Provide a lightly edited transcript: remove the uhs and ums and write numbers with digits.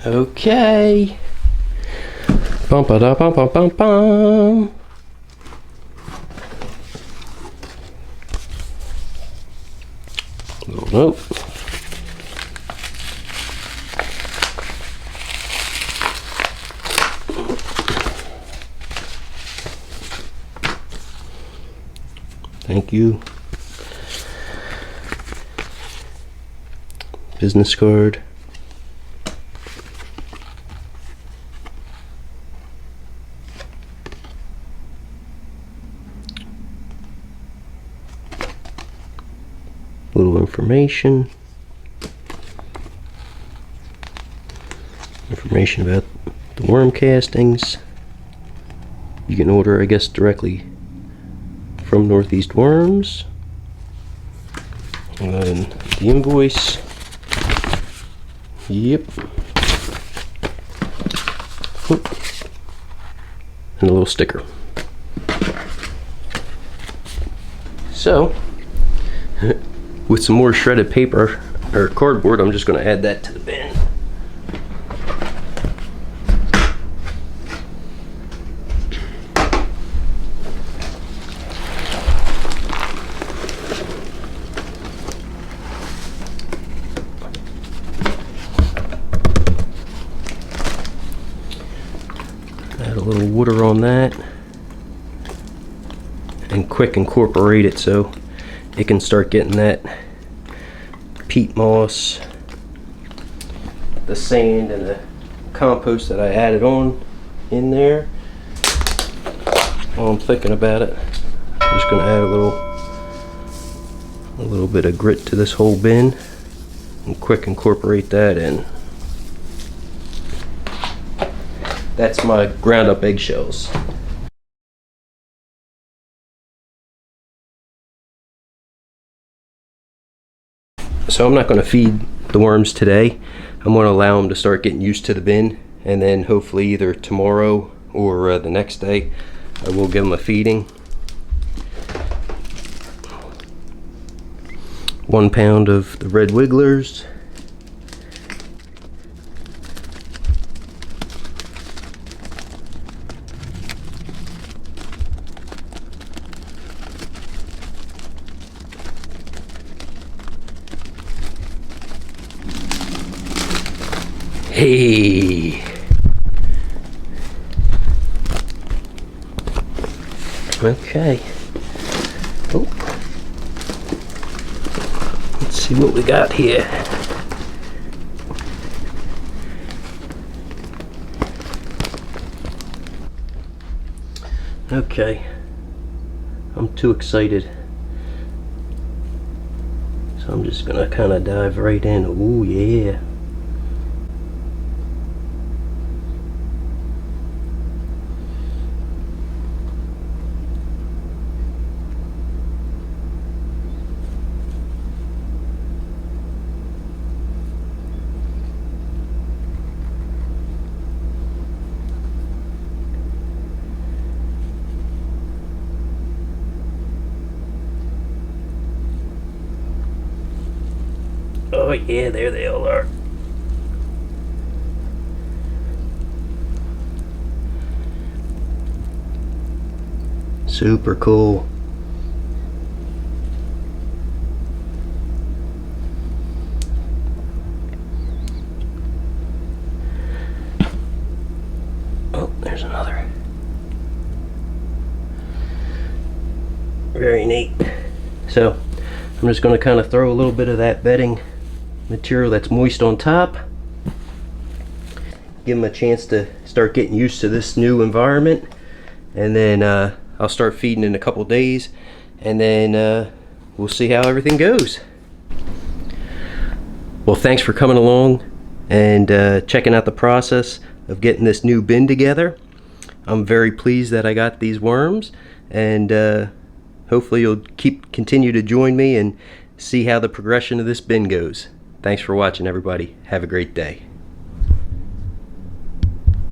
Okay. Bum ba da bum bum bum bum. Little note. Thank you. Business card. Little information about the worm castings. You can order, I guess, directly from Northeast Worms. And the invoice. Yep. And a little sticker. So, with some more shredded paper or cardboard, I'm just going to add that to the bin. Add a little water on that and quick incorporate it so it can start getting that peat moss, the sand, and the compost that I added on in there. While I'm thinking about it, I'm just going to add a little bit of grit to this whole bin and quick incorporate that in. That's my ground up eggshells. So I'm not going to feed the worms today. I'm going to allow them to start getting used to the bin, and then hopefully either tomorrow or the next day I will give them a feeding. 1 pound of the red wigglers. Hey. Okay. Oh. Let's see what we got here. Okay. I'm too excited. So I'm just gonna kind of dive right in. Ooh, yeah. Oh yeah, there they all are. Super cool. Oh, there's another. Very neat. So, I'm just going to kind of throw a little bit of that bedding material that's moist on top. Give them a chance to start getting used to this new environment, and then I'll start feeding in a couple days, and then we'll see how everything goes. Well, thanks for coming along and checking out the process of getting this new bin together. I'm very pleased that I got these worms, and hopefully you'll continue to join me and see how the progression of this bin goes. Thanks for watching, everybody. Have a great day.